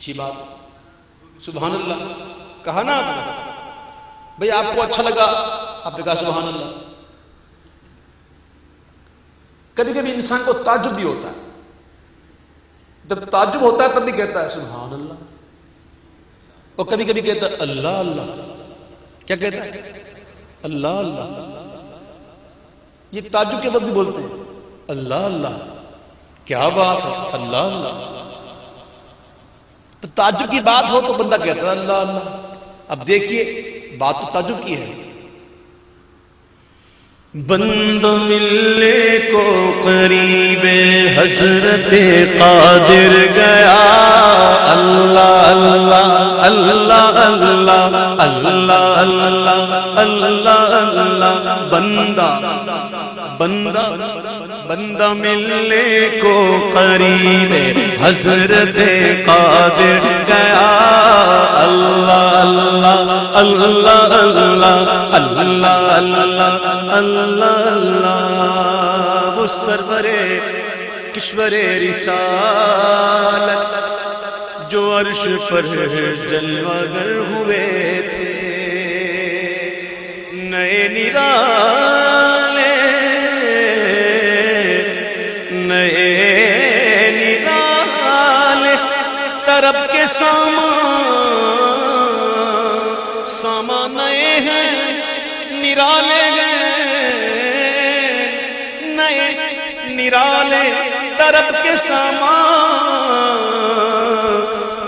اچھی بات، سبحان اللہ کہا نا آپ نے، بھئی آپ کو اچھا لگا، آپ نے کہا سبحان اللہ۔ کبھی کبھی انسان کو تعجب بھی ہوتا ہے، جب تعجب ہوتا ہے تب بھی کہتا ہے سبحان اللہ، اور کبھی کبھی کہتا ہے اللہ اللہ۔ کیا کہتا ہے؟ اللہ اللہ۔ یہ تعجب کے وقت بھی بولتے ہیں اللہ اللہ، کیا بات ہے اللہ اللہ۔ تو تعجب کی بات ہو تو بندہ کہتا ہے اللہ اللہ۔ اب دیکھیے بات تو تعجب کی ہے، بندہ ملنے کو قریب حضرت قادر گیا، اللہ اللہ اللہ اللہ اللہ اللہ اللہ اللہ، بندہ بندہ بندہ ملنے کو قریب حضرت قادر گیا، اللہ اللہ اللہ اللہ اللہ اللہ اللہ۔ وہ سرور کشور رسالت جو عرش پر جلوہ گر ہوئے تھے، نئے نرالے نئے نرالے طرب کے ساما نئے ہیں، نرالے گئے نئے نرالے طرب کے سامان،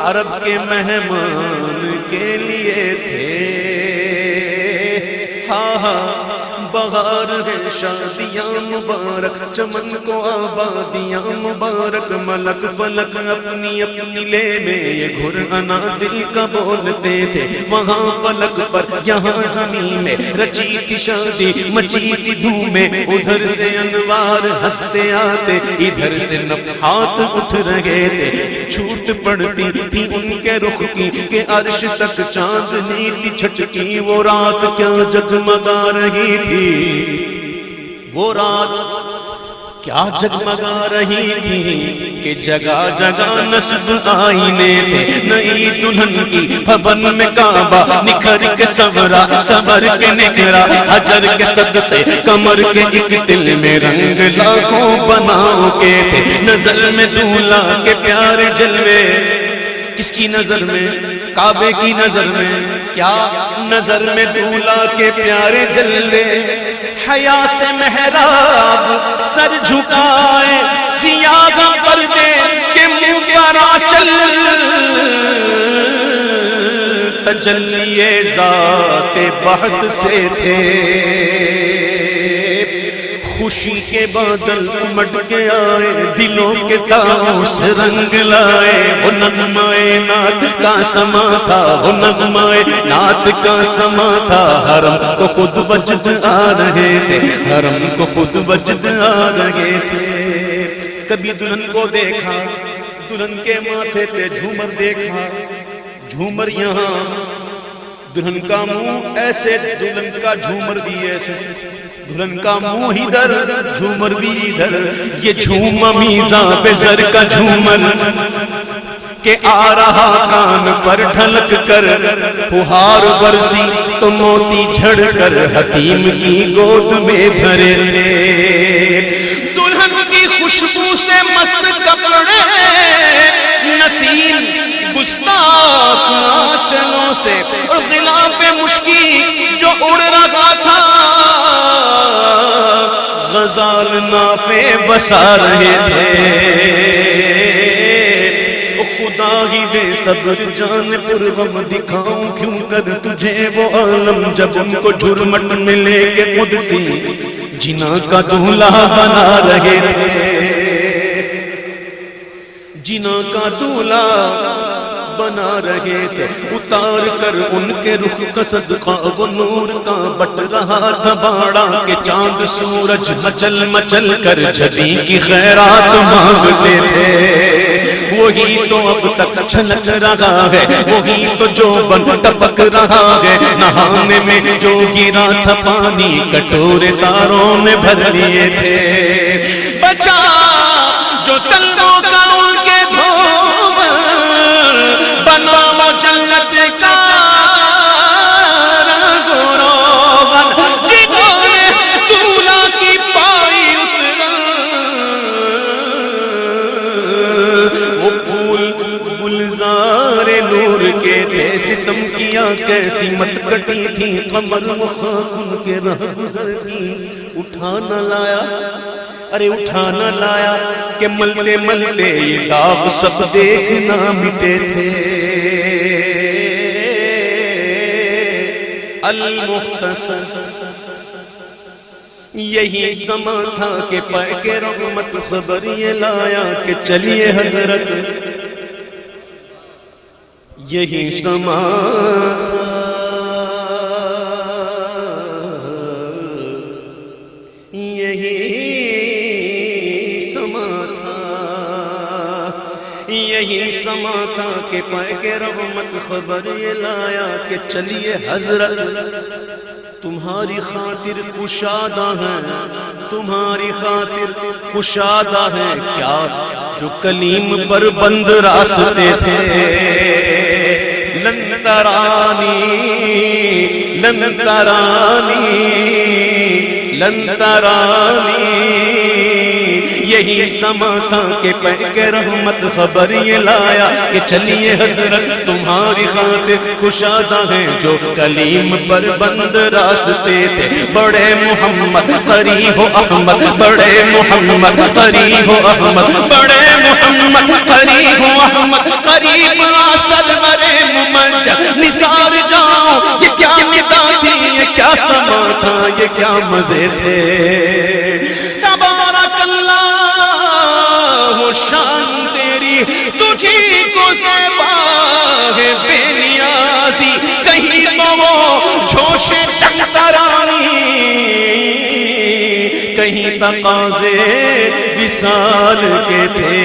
عرب کے مہمان کے لیے تھے، ہاں ہاں بہار ہے شادیاں مبارک، چمن کو آبادیاں مبارک، ملک فلک اپنی اپنی لے میں یہ گھر انا دل کا بولتے تھے، وہاں فلک پر یہاں زمین میں رچی تھی شادی، مچی تھی دھومیں، ادھر سے انوار ہنستے آتے، ادھر سے نفحات اٹھ رہے تھے، چھوٹ پڑتی تھی ان کے رخ کی کہ عرش تک چاندنی تھی چھٹکی، وہ رات کیا جگمگا رہی تھی، وہ رات کیا جگمگا رہی تھی کہ جگہ جگہ نصب آئینے تھے، نئی دلہن کی بھون میں کعبہ نکھر کے سورا، سور کے نکھرا حجر کے صدقے، کمر کے ایک دل میں رنگ لاکھوں بناؤ کے تھے، نظر میں دولہا کے پیارے جلوے، کس کی نظر میں؟ کعبے کی نظر میں، کیا نظر میں دولہا کے پیارے جلوے، حیا سے محراب سر جھکائے، سیاہ پردے کے منہ پر آنچل، تجلی ذات بہت سے تھے، خوشی کے بادل امٹ کے آئے، دلوں کے تاؤں سے رنگ لائے، وہ نغمۂ نعت کا سما تھا، وہ نغمۂ نعت کا سما تھا، حرم کو خود وجد آ رہے تھے، حرم کو خود وجد آ رہے تھے۔ کبھی دلہن کو دیکھا، دلہن کے ماتھے پہ جھومر دیکھا، جھومر یہاں، دلہن کا منہ ایسے، دلہن کا جھومر بھی ایسے، دلہن کا منہ ادھر، جھومر بھی ادھر، یہ جھوم میزاں پہ زر کا جھومر کہ آ رہا کان پر ڈھلک کر، پہار برسی تو موتی جھڑ کر حتیم کی گود میں بھرے، دلہن کی خوشبو سے مست کپڑے، نسیم گستاخ آنچلوں سے، اور غلاف مشکی جو اڑ رہا تھا، غزال نافے بسا رہے تھے، خدا ہی دے صبر جان پر غم دکھاؤں کیوں کر تجھے وہ عالم، جب ان کو جھرمٹ ملے کہ قدسی جنا کا دولہا بنا رہے تھے، جنا کا دولہا بنا رہے تھے، اتار کر ان کے رخ کا صدقہ وہ نور کا بٹ رہا تھا باڑا کہ چاند سورج مچل مچل کر جبی کی خیرات مانگتے تھے، وہی تو اب تک چھلک رہا ہے، وہی تو جو بن ٹپک رہا ہے، نہانے میں جو گرا تھا پانی کٹورے تاروں میں بھر لیے تھے، بچا جو تلووں کا ان کے دھوم، گلزار نور کے تھے ستم کیا کیسی مت کٹی تھی قمر و خاک ان کے رہ گزر کی اٹھا نہ لایا ارے اٹھا نہ لایا کہ ملتے ملتے یہ داغ سب دیکھنا مٹے تھے المختصر یہی سما تھا کہ پائے کے رحمت خبر یہ لایا کہ چلیے حضرت یہی سما یہی سما تھا یہی سما تھا کہ پائے کے رحمت خبر یہ لایا کہ چلیے حضرت تمہاری خاطر کشادہ ہے تمہاری خاطر کشادہ ہے کیا جو کلیم پر بند راستے تھے لن ترانی لن ترانی لن ترانی یہی سما تھا کہ پہ کے رحمت خبر یہ لایا کہ چلیے حضرت تمہاری خاطر کشادہ ہیں جو کلیم پر بند راستے تھے بڑے محمد قریب ہو احمد بڑے محمد قریب ہو احمد بڑے محمد قریب ہو احمد قریب آسل مرے ممنجر نثار جاؤ یہ کیا ندا تھی یہ کیا سما تھا یہ کیا مزے تھے تبارک اللہ شان تیری تجھی کو زیبا ہے بے نیازی کہیں تو وہ جوش ترانی کہیں تقاضے وصال کے تھے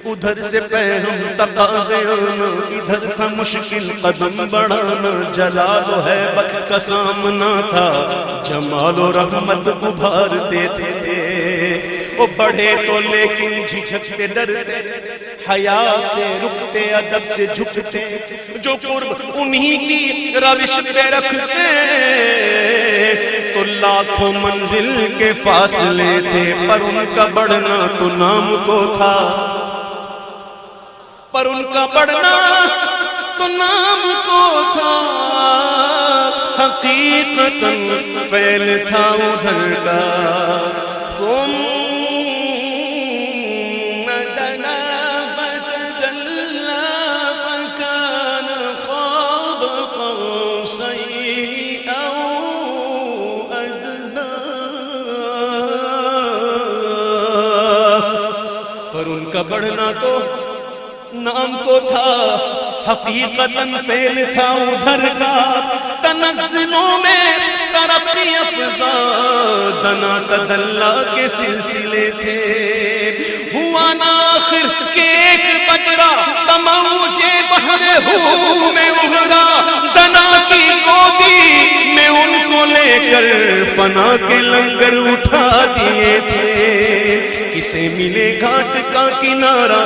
ادھر سے پیغام تقاضے آنا ادھر تھا مشکل قدم بڑھانا جلال و حیبت کا سامنا تھا جمال و رحمت ابھارتے تھے وہ بڑھے تو لیکن جھجکتے ڈرتے حیا سے رکتے ادب سے جھکتے جو قرب انہی کی روش پہ رکھتے تو لاکھوں منزل کے فاصلے سے پر ان کا بڑھنا تو نام کو تھا پر ان کا بڑھنا تو نام کو تھا حقیقتاً فعل تھا ادھر کا پر ان کا بڑھنا تو نام کو تھا حقیقتاً فعل تھا ادھر کا تنزلوں میں ترقی افزا دنا تدلہ کے سلسلے تھے ہوا نا آخر کہ ایک بجرا تموج بحر ہو میں ابھرا دنا کی گودی میں ان کو لے کر فنا کے لنگر اٹھا دیے تھے کسے ملے گھاٹ کا کنارہ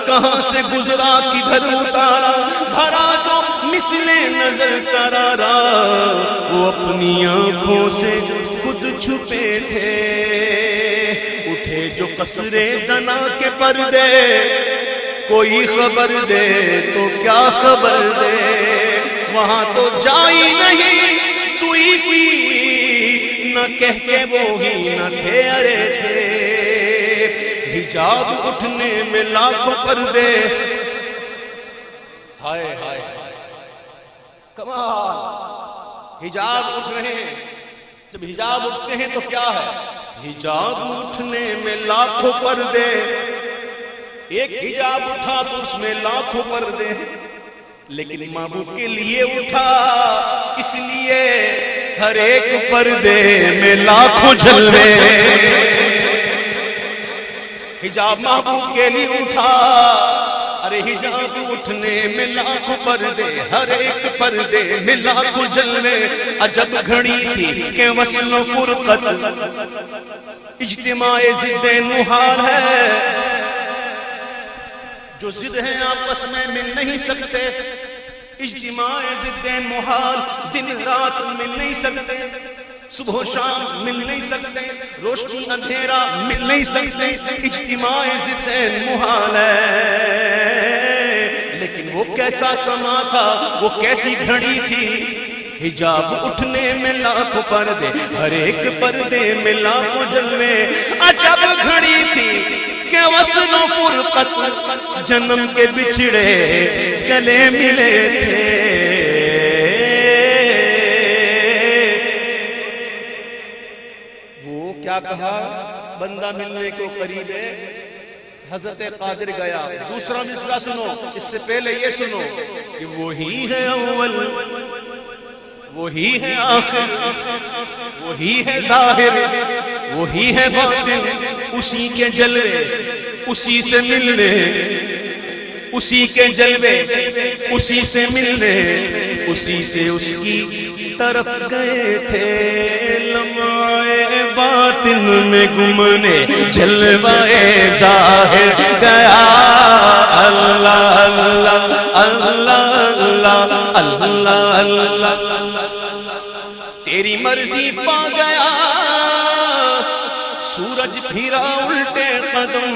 کہاں سے گزرا کدھر اتارا بھرا جو مثل نظر ترارا وہ اپنی آنکھوں سے خود چھپے تھے اٹھے جو قصر دنا کے پردے کوئی خبر دے تو کیا خبر دے وہاں تو جائی نہیں توئی کی نہ کہہ کے وہی نہ تھے ارے تھے حجاب اٹھنے میں لاکھوں پردے ہائے ہائے کمال حجاب اٹھ رہے ہیں جب حجاب اٹھتے ہیں تو کیا ہے حجاب اٹھنے میں لاکھوں پردے ایک حجاب اٹھا تو اس میں لاکھوں پردے لیکن محبوب کے لیے اٹھا اس لیے ہر ایک پردے میں لاکھوں جلوے حجاب محبوب کے لیے اٹھا ارے حجاب اٹھنے میں لاکھوں پردے ہر ایک پردے میں لاکھوں جلوے عجب گھڑی تھی کہ وصل و فرقت اجتماع ضد محال ہے جو ضد ہیں آپس میں مل نہیں سکتے اجتماع ضد محال دن رات مل نہیں سکتے صبح و شام مل نہیں سکتے، روشنی اندھیرا مل نہیں سکتے، اجتماع ضدین محال ہے، لیکن وہ کیسا سما تھا، وہ کیسی گھڑی تھی، حجاب اٹھنے میں لاکھوں پردے، ہر ایک پردے میں لاکھوں جلوے، عجب گھڑی تھی کہ وصل و فرقت جنم کے بچھڑے گلے ملے تھے۔ وہ کیا کہا، بندہ ملنے کو قریب ہے، حضرت قادر گیا۔ دوسرا مصرع سنو، اس سے پہلے یہ سنو کہ وہی ہے اول، وہی ہے آخر، وہی ہے ظاہر، وہی ہے باطن، اسی کے جلوے اسی سے ملنے، اسی کے جلوے اسی سے ملنے، اسی سے اس کی طرف گئے تھے، لمحے باطن میں گمنے جلوے ظاہر گیا۔ اللہ اللہ اللہ اللہ اللہ اللہ، تیری مرضی پا گیا، سورج پھرا الٹے قدم،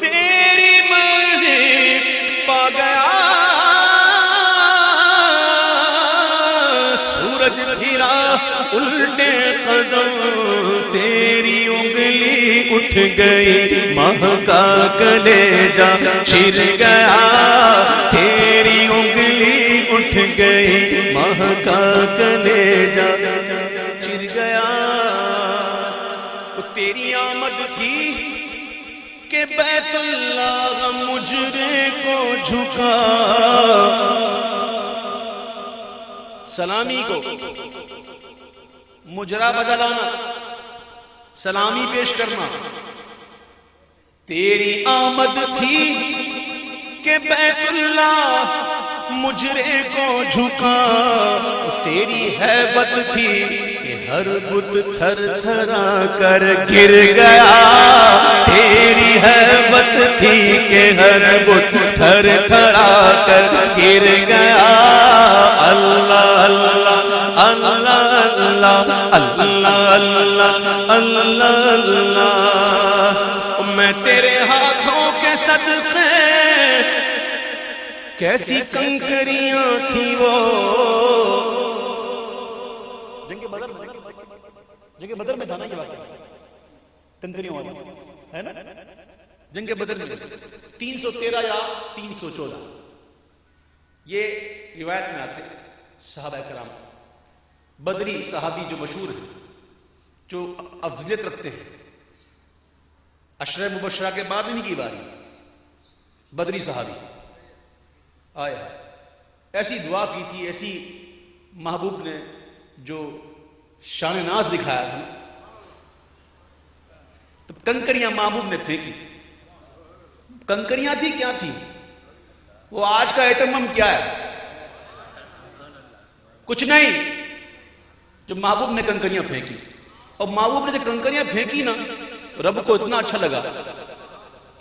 تیری مرضی پا گیا، سورج پھرا الٹے قدم، تیری انگلی اٹھ گئی، مہکا کلیجہ چر گیا، تیری انگلی اٹھ گئی، مہکا کلیجہ چر گیا۔ تیری آمد تھی کہ بیت اللہ مجرے کو جھکا، سلامی کو مجرا بدلانا، سلامی پیش کرنا۔ تیری آمد تھی کہ بیت اللہ مجرے کو جھکا، تیری ہیبت تھی کہ ہر بت تھر تھرا کر گر گیا، تیری ہیبت تھی کہ ہر بت تھر تھرا کر گر گیا۔ اللہ اللہ اللہ اللہ اللہ اللہ اللہ، میں تیرے ہاتھوں کے صدقے، کیسی کنکریاں تھی وہ، جنگ بدر میں تھا نا یہ واقعہ، کنکریوں والا ہے نا، جنگ بدر میں 313 یا 314 یہ روایت میں آتے صحابہ کرام، بدری صحابی جو مشہور ہیں، جو افضلیت رکھتے ہیں، عشرہ مبشرہ کے بعد نہیں کی باری، بدری صحابی آیا، ایسی دعا کی تھی، ایسی محبوب نے جو شان ناز دکھایا تھا، تو کنکریاں محبوب نے پھینکی۔ کنکریاں تھی کیا تھی، وہ آج کا ایٹم بم کیا ہے، کچھ نہیں، جو محبوب نے کنکریاں پھینکی، اور محبوب نے جو کنکریاں پھینکی نا، رب کو اتنا اچھا لگا،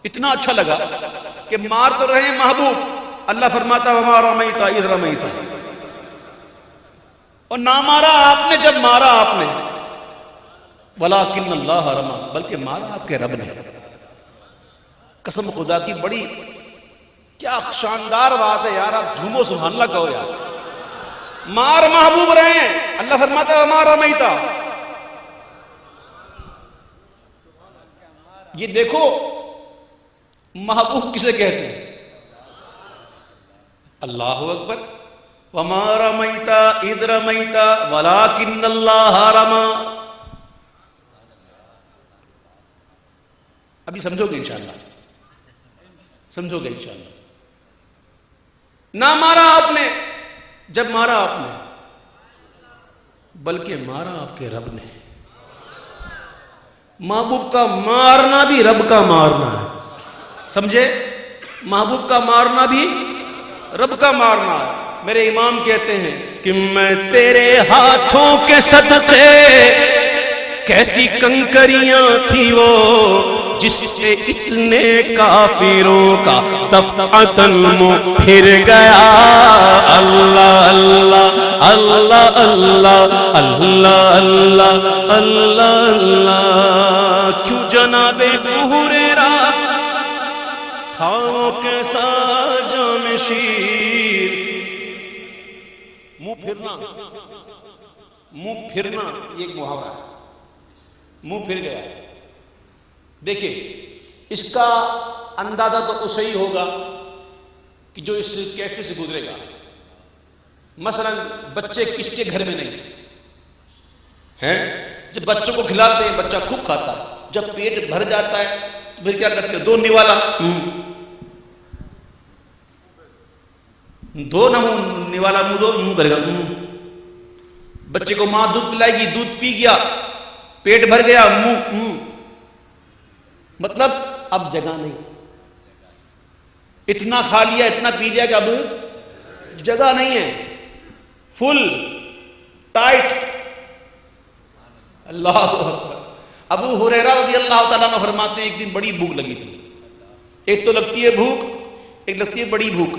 اتنا اچھا لگا کہ مار تو رہے ہیں محبوب، اللہ فرماتا وما رمیت اذ رمیت، اور نہ مارا آپ نے جب مارا آپ نے، ولیکن اللہ رما، بلکہ مارا آپ کے رب نے۔ قسم خدا کی، بڑی کیا شاندار بات ہے یار، آپ جھومو سبحان اللہ کہو یار، مار محبوب رہے ہیں، اللہ فرماتا وما رمیت۔ یہ دیکھو محبوب کسے کہتے ہیں، اللہ اکبر، وما رمیت اذ رمیت ولکن اللہ رما۔ ابھی سمجھو گے انشاءاللہ، سمجھو گے انشاءاللہ۔ نہ مارا آپ نے جب مارا آپ نے، بلکہ مارا آپ کے رب نے۔ محبوب کا مارنا بھی رب کا مارنا ہے، سمجھے، محبوب کا مارنا بھی رب کا مارنا ہے۔ میرے امام کہتے ہیں کہ میں تیرے ہاتھوں کے صدقے کیسی کنکریاں تھی وہ جس سے اتنے کافروں کا دفعتاً منہ پھر گیا. اللہ اللہ اللہ اللہ اللہ اللہ اللہ اللہ. کیوں جناب ابو ہریرہ تھا وہ کیسا جام شیر. منہ پھرنا، منہ پھرنا یہ ایک محاورہ ہے. منہ پھر گیا. دیکھیں اس کا اندازہ تو اسے ہی ہوگا کہ جو اس کیفے سے گزرے گا. مثلا بچے کس کے گھر میں نہیں ہیں؟ جب بچوں کو کھلاتے ہیں بچہ خوب کھاتا ہے، جب پیٹ بھر جاتا ہے تو پھر کیا کرتے ہیں؟ دو نوالا، دو نوالا منہ دو منہ کرے گا. بچے کو ماں دودھ پلائے گی، دودھ پی گیا، پیٹ بھر گیا، منہ مطلب اب جگہ نہیں. اتنا کھا لیا، اتنا پی لیا کہ اب جگہ نہیں ہے، فل ٹائٹ. اللہ اکبر. ابو ہریرہ رضی اللہ تعالیٰ عنہ فرماتے ہیں ایک دن بڑی بھوک لگی تھی. ایک تو لگتی ہے بھوک، ایک لگتی ہے بڑی بھوک.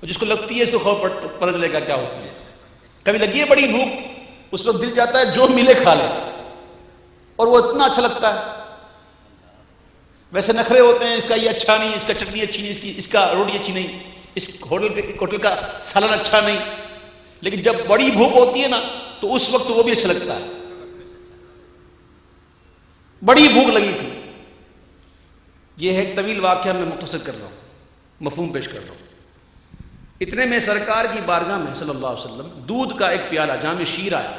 اور جس کو لگتی ہے اس کو خوف پتہ چلے گا کیا ہوتی ہے. کبھی لگی ہے بڑی بھوک، اس وقت دل چاہتا ہے جو ملے کھا لے، اور وہ اتنا اچھا لگتا ہے. ویسے نخرے ہوتے ہیں، اس کا یہ اچھا نہیں، اس کا چٹنی اچھی نہیں، اس کا روٹی اچھی نہیں، اس ہوٹل کا سالن اچھا نہیں. لیکن جب بڑی بھوک ہوتی ہے نا تو اس وقت وہ بھی اچھا لگتا ہے. بڑی بھوک لگی تھی. یہ ہے ایک طویل واقعہ، میں مختصر کر رہا ہوں، مفہوم پیش کر رہا ہوں. اتنے میں سرکار کی بارگاہ میں صلی اللہ علیہ وسلم دودھ کا ایک پیالہ جام شیر آیا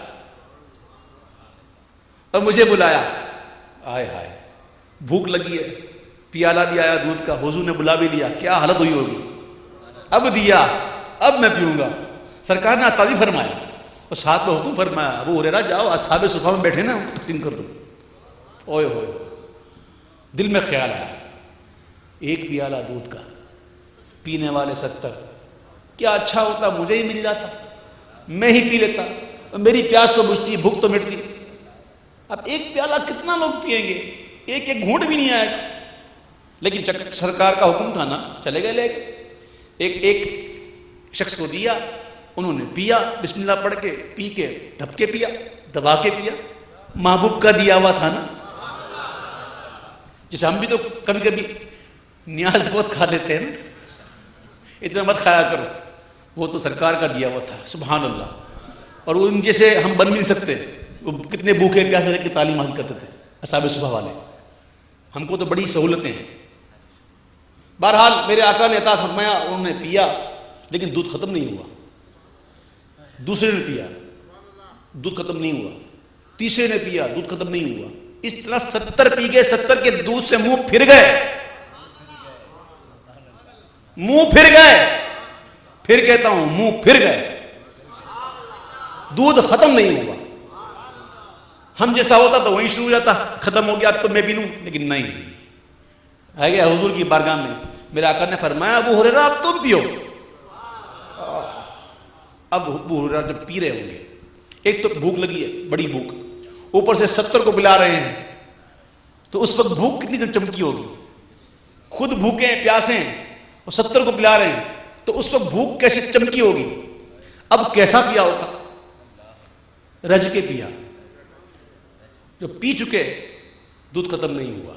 اور مجھے بلایا. آئے ہائے، بھوک لگی ہے، پیالہ بھی آیا دودھ کا، حضور نے بلا بھی لیا. کیا حالت ہوئی ہوگی؟ اب دیا، اب میں پیوں گا. سرکار نے عطا بھی فرمایا اور ساتھ میں حکم فرمایا، ابو ہریرہ جاؤ اصحاب صفہ میں بیٹھے نا، تقسیم کر دو. اوئے ہوئے، دل میں خیال آیا ایک پیالہ دودھ کا، پینے والے 70. کیا اچھا ہوتا مجھے ہی مل جاتا، میں ہی پی لیتا، میری پیاس تو بجھتی، بھوک تو مٹتی. اب ایک پیالہ کتنا لوگ پیئیں گے؟ ایک ایک گھونٹ بھی نہیں آئے گا. لیکن سرکار کا حکم تھا نا، چلے گئے لے گئے. ایک شخص کو دیا، انہوں نے پیا، بسم اللہ پڑھ کے، پی کے دھپ کے پیا، دبا کے پیا. محبوب کا دیا ہوا تھا نا. جیسے ہم بھی تو کبھی کبھی نیاز بہت کھا لیتے ہیں نا، اتنا مت کھایا کرو، وہ تو سرکار کا دیا ہوا تھا. سبحان اللہ. اور وہ ان جیسے ہم بن بھی نہیں سکتے. وہ کتنے بھوکے پیاسے رہ کے تعلیم حاصل کرتے تھے اصحاب صفہ والے. ہم کو تو بڑی سہولتیں ہیں. بہرحال میرے آقا نے عطا فرمایا، انہوں نے پیا لیکن دودھ ختم نہیں ہوا. دوسرے نے پیا، دودھ ختم نہیں ہوا. تیسرے نے پیا، دودھ ختم نہیں ہوا. اس طرح 70 پی گئے. 70 کے دودھ سے منہ پھر گئے، منہ پھر گئے. پھر کہتا ہوں منہ پھر گئے. دودھ ختم نہیں ہوا. ہم جیسا ہوتا تو وہیں شروع ہو جاتا، ختم ہو گیا اب تو میں بھی لوں. لیکن نہیں، آ گیا حضور کی بارگاہ میں. میرے آقا نے فرمایا، ابو ہریرہ اب تم پیو. اب ابو ہریرہ جب پی رہے ہوں گے، ایک تو بھوک لگی ہے، بڑی بھوک، اوپر سے 70 کو بلا رہے ہیں، تو اس وقت بھوک کتنی چمکی ہوگی. خود بھوکے ہیں، پیاسے ہیں، اور 70 کو پلا رہے ہیں، تو اس وقت بھوک کیسے چمکی ہوگی. اب کیسا پیا ہوگا؟ رج کے پیا. جو پی چکے، دودھ ختم نہیں ہوا.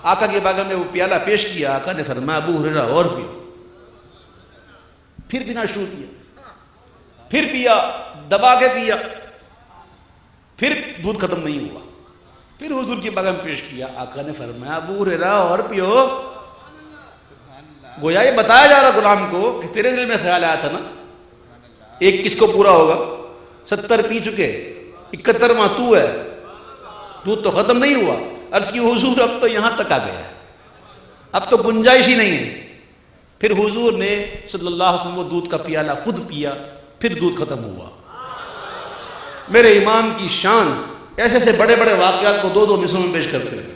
آقا کے بارگاہ میں وہ پیالہ پیش کیا. آقا نے فرمایا، ابو ہریرہ اور پیو. پھر پینا شروع کیا، پھر پیا، دبا کے پیا، پھر دودھ ختم نہیں ہوا. پھر حضور کی بارگاہ میں پیش کیا. آقا نے فرمایا، ابو ہریرہ اور پیو. گویا یہ بتایا جا رہا غلام کو کہ تیرے دل میں خیال آیا تھا نا، ایک کس کو پورا ہوگا؟ 70 پی چکے، 71واں تو ہے، دودھ تو ختم نہیں ہوا. عرض کی حضور اب تو یہاں تک آ گیا ہے، اب تو گنجائش ہی نہیں ہے. پھر حضور نے صلی اللہ علیہ وسلم وہ دودھ کا پیالہ خود پیا، پھر دودھ ختم ہوا. میرے امام کی شان ایسے ایسے بڑے بڑے واقعات کو 2 مصروں میں پیش کرتے ہیں.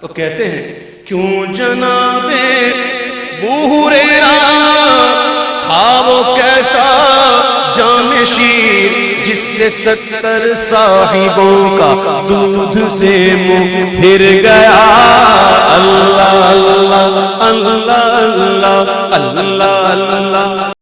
وہ کہتے ہیں، کیوں جناب ابو ہریرہ تھا وہ کیسا جام شیر جس سے 70 صاحبوں کا دودھ سے منہ پھر گیا اللہ اللہ اللہ اللہ اللہ اللہ